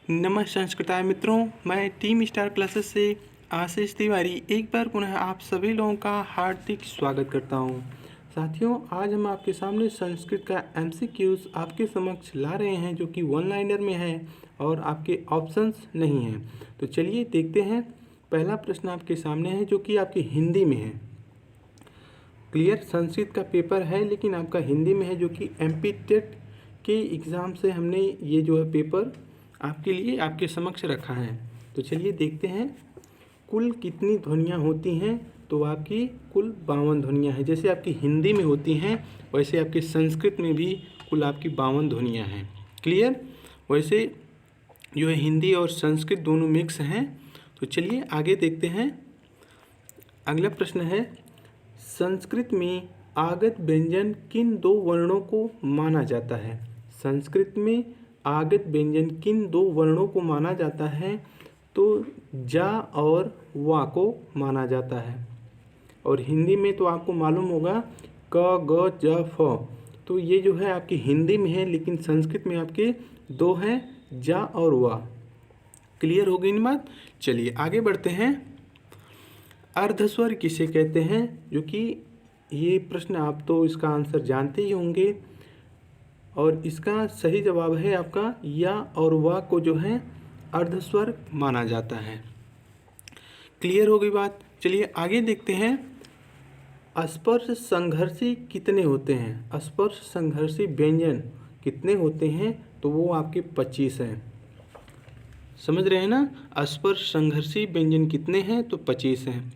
नमस्कार संस्कृताय मित्रों, मैं टीम स्टार क्लासेस से आशीष तिवारी एक बार पुनः आप सभी लोगों का हार्दिक स्वागत करता हूं। साथियों, आज हम आपके सामने संस्कृत का एमसीक्यूज आपके समक्ष ला रहे हैं जो कि वन लाइनर में है और आपके ऑप्शंस नहीं हैं। तो चलिए देखते हैं। पहला प्रश्न आपके सामने है जो कि आपकी हिंदी में है। क्लियर, संस्कृत का पेपर है लेकिन आपका हिंदी में है, जो कि एमपी टेट के एग्ज़ाम से हमने ये जो है पेपर आपके लिए आपके समक्ष रखा है। तो चलिए देखते हैं। कुल कितनी ध्वनियाँ होती हैं? तो आपकी कुल 52 ध्वनियाँ हैं। जैसे आपकी हिंदी में होती हैं वैसे आपके संस्कृत में भी कुल आपकी 52 ध्वनियाँ हैं। क्लियर, वैसे जो है हिंदी और संस्कृत दोनों मिक्स हैं। तो चलिए आगे देखते हैं। अगला प्रश्न है, संस्कृत में आगत व्यंजन किन दो वर्णों को माना जाता है? संस्कृत में आगत व्यंजन किन दो वर्णों को माना जाता है? तो जा और वा को माना जाता है। और हिंदी में तो आपको मालूम होगा क ग ज फ। तो ये जो है आपकी हिंदी में है लेकिन संस्कृत में आपके दो हैं, जा और वा। क्लियर हो गई ना बात? चलिए आगे बढ़ते हैं। अर्धस्वर किसे कहते हैं? जो कि ये प्रश्न आप तो इसका आंसर जानते ही होंगे और इसका सही जवाब है आपका या और वा को जो है अर्धस्वर माना जाता है। क्लियर हो गई बात? चलिए आगे देखते हैं। स्पर्श संघर्षी कितने होते हैं? स्पर्श संघर्षी व्यंजन कितने होते हैं? तो वो आपके 25 हैं। समझ रहे हैं ना? स्पर्श संघर्षी व्यंजन कितने हैं? तो 25 हैं।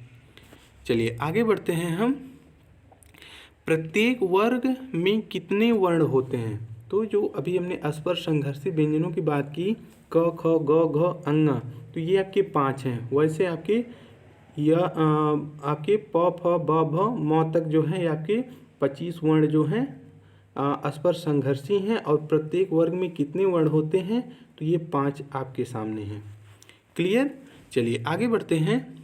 चलिए आगे बढ़ते हैं हम। प्रत्येक वर्ग में कितने वर्ण होते हैं? तो जो अभी हमने स्पर्श संघर्षी व्यंजनों की बात की, क ख ग घ अंग, तो ये आपके 5 हैं। वैसे आपके आपके प फ ब भ म तक जो है आपके 25 वर्ण जो हैं स्पर्श संघर्षी हैं। और प्रत्येक वर्ग में कितने वर्ण होते हैं? तो ये 5 आपके सामने हैं। क्लियर? चलिए आगे बढ़ते हैं।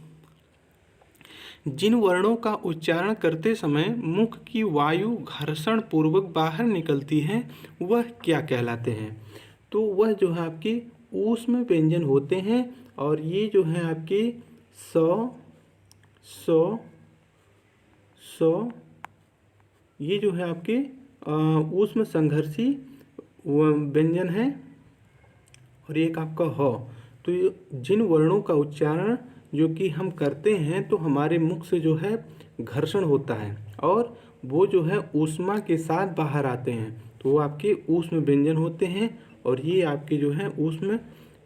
जिन वर्णों का उच्चारण करते समय मुख की वायु घर्षण पूर्वक बाहर निकलती है वह क्या कहलाते हैं? तो वह जो है आपके ऊष्म व्यंजन होते हैं। और ये जो है आपके ये जो है आपके ऊष्म संघर्षी व्यंजन है। और एक आपका ह। तो जिन वर्णों का उच्चारण जो कि हम करते हैं तो हमारे मुख से जो है घर्षण होता है और वो जो है ऊष्मा के साथ बाहर आते हैं, तो वो आपके ऊष्म व्यंजन होते हैं। और ये आपके जो है ऊष्म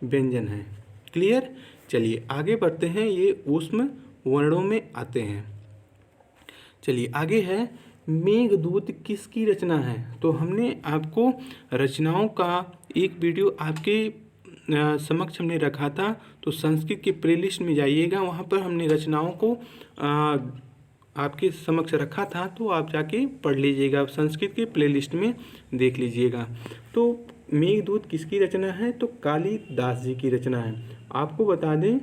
व्यंजन हैं। क्लियर? चलिए आगे बढ़ते हैं। ये ऊष्म वर्णों में आते हैं। चलिए आगे है, मेघदूत किसकी रचना है? तो हमने आपको रचनाओं का एक वीडियो आपके समक्ष हमने रखा था। तो संस्कृत के प्लेलिस्ट में जाइएगा, वहाँ पर हमने रचनाओं को आपके समक्ष रखा था, तो आप जाके पढ़ लीजिएगा, संस्कृत के प्लेलिस्ट में देख लीजिएगा। तो मेघदूत किसकी रचना है? तो कालिदास जी की रचना है। आपको बता दें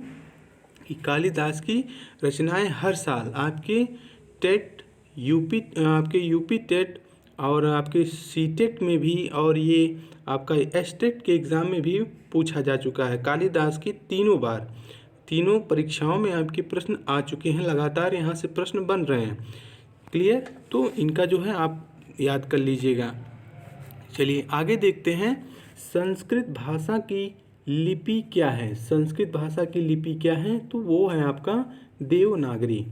कि कालिदास की रचनाएं हर साल आपके टेट आपके यूपी टेट और आपके सीटेट में भी और ये आपका एस्टेट के एग्ज़ाम में भी पूछा जा चुका है। कालिदास की तीनों परीक्षाओं में आपके प्रश्न आ चुके हैं। लगातार यहाँ से प्रश्न बन रहे हैं। क्लियर? तो इनका जो है आप याद कर लीजिएगा। चलिए आगे देखते हैं। संस्कृत भाषा की लिपि क्या है? संस्कृत भाषा की लिपि क्या है? तो वो है आपका देवनागरी।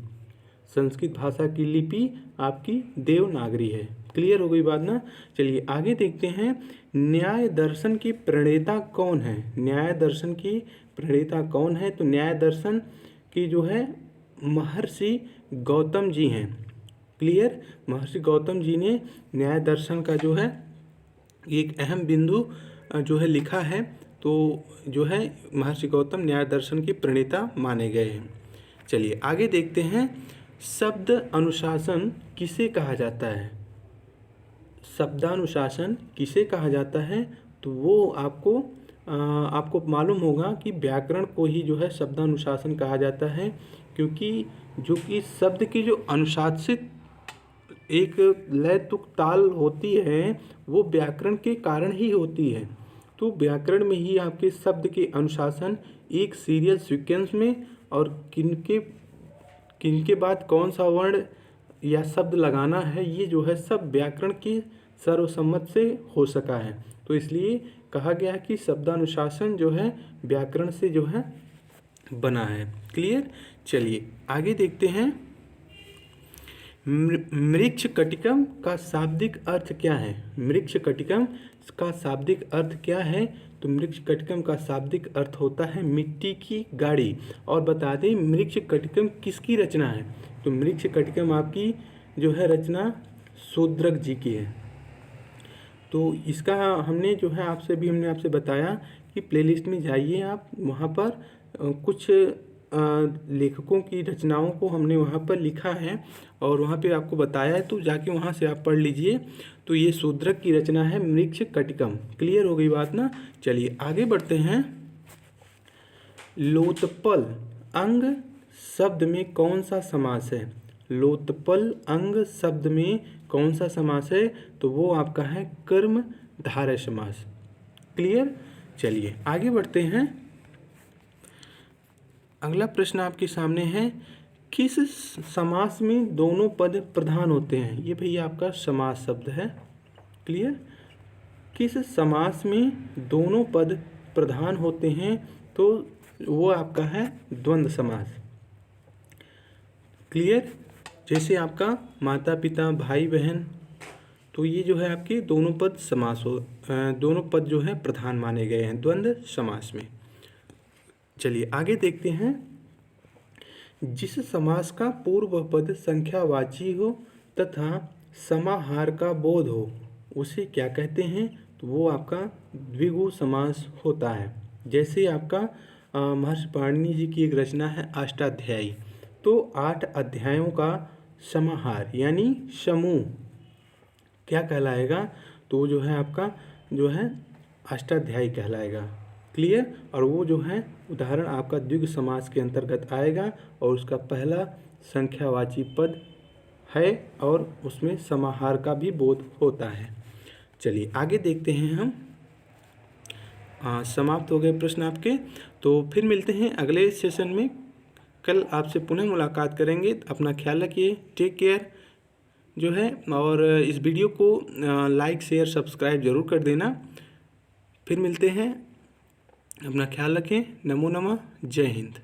संस्कृत भाषा की लिपि आपकी देवनागरी है। क्लियर हो गई बात ना? चलिए आगे देखते हैं। न्याय दर्शन की प्रणेता कौन है? न्याय दर्शन की प्रणेता कौन है? तो न्याय दर्शन की जो है महर्षि गौतम जी हैं। क्लियर? महर्षि गौतम जी ने न्याय दर्शन का जो है एक अहम बिंदु जो है लिखा है। तो जो है महर्षि गौतम न्याय दर्शन की प्रणेता माने गए हैं। चलिए आगे देखते हैं। शब्द अनुशासन किसे कहा जाता है? शब्दानुशासन किसे कहा जाता है? तो वो आपको मालूम होगा कि व्याकरण को ही जो है शब्दानुशासन कहा जाता है, क्योंकि जो कि शब्द की जो अनुशासित एक लय तुक ताल होती है वो व्याकरण के कारण ही होती है। तो व्याकरण में ही आपके शब्द के अनुशासन एक सीरियल सीक्वेंस में और किनके बाद कौन सा वर्ण या शब्द लगाना है, ये जो है सब व्याकरण की सर्वसम्मत से हो सका है। तो इसलिए कहा गया है कि शब्दानुशासन जो है व्याकरण से जो है बना है। क्लियर। चलिए आगे देखते हैं। मृच्छकटिकम का शाब्दिक अर्थ क्या है? मृच्छकटिकम का शाब्दिक अर्थ क्या है? तो मृच्छकटिकम का शाब्दिक अर्थ होता है मिट्टी की गाड़ी। और बता दें मृच्छकटिकम किसकी रचना है? तो मृच्छकटिकम आपकी जो है रचना शूद्रक जी की है। तो इसका हमने जो है हमने आपसे बताया कि प्लेलिस्ट में जाइए आप, वहाँ पर कुछ लेखकों की रचनाओं को हमने वहाँ पर लिखा है और वहाँ पे आपको बताया है, तो जाके वहाँ से आप पढ़ लीजिए। तो ये शूद्रक की रचना है मृच्छकटिकम। क्लियर हो गई बात ना। चलिए आगे बढ़ते हैं। लोतपल अंग शब्द में कौन सा समास है? लोतपल अंग शब्द में कौन सा समास है? तो वो आपका है कर्मधारय समास। क्लियर। चलिए आगे बढ़ते हैं। अगला प्रश्न आपके सामने है, किस समास में दोनों पद प्रधान होते हैं? ये भैया आपका समास शब्द है। क्लियर। किस समास में दोनों पद प्रधान होते हैं? तो वो आपका है द्वंद्व समास। क्लियर। जैसे आपका माता पिता भाई बहन, तो ये जो है आपके दोनों पद समास दोनों पद जो है प्रधान माने गए हैं द्वंद्व समास में। चलिए आगे देखते हैं। जिस समास का पूर्व पद संख्यावाची हो तथा समाहार का बोध हो उसे क्या कहते हैं? तो वो आपका द्विगु समास होता है। जैसे आपका महर्षि पाणिनि जी की एक रचना है अष्टाध्यायी, तो 8 अध्यायों का समाहार यानी समूह क्या कहलाएगा? तो जो है आपका जो है अष्टाध्यायी कहलाएगा। क्लियर। और वो जो है उदाहरण आपका द्विगु समास के अंतर्गत आएगा और उसका पहला संख्यावाची पद है और उसमें समाहार का भी बोध होता है। चलिए आगे देखते हैं हम। समाप्त हो गए प्रश्न आपके। तो फिर मिलते हैं अगले सेशन में। कल आपसे पुनः मुलाकात करेंगे। अपना ख्याल रखिए। टेक केयर जो है, और इस वीडियो को लाइक शेयर सब्सक्राइब जरूर कर देना। फिर मिलते हैं। अपना ख्याल रखें। नमो नमः। जय हिंद।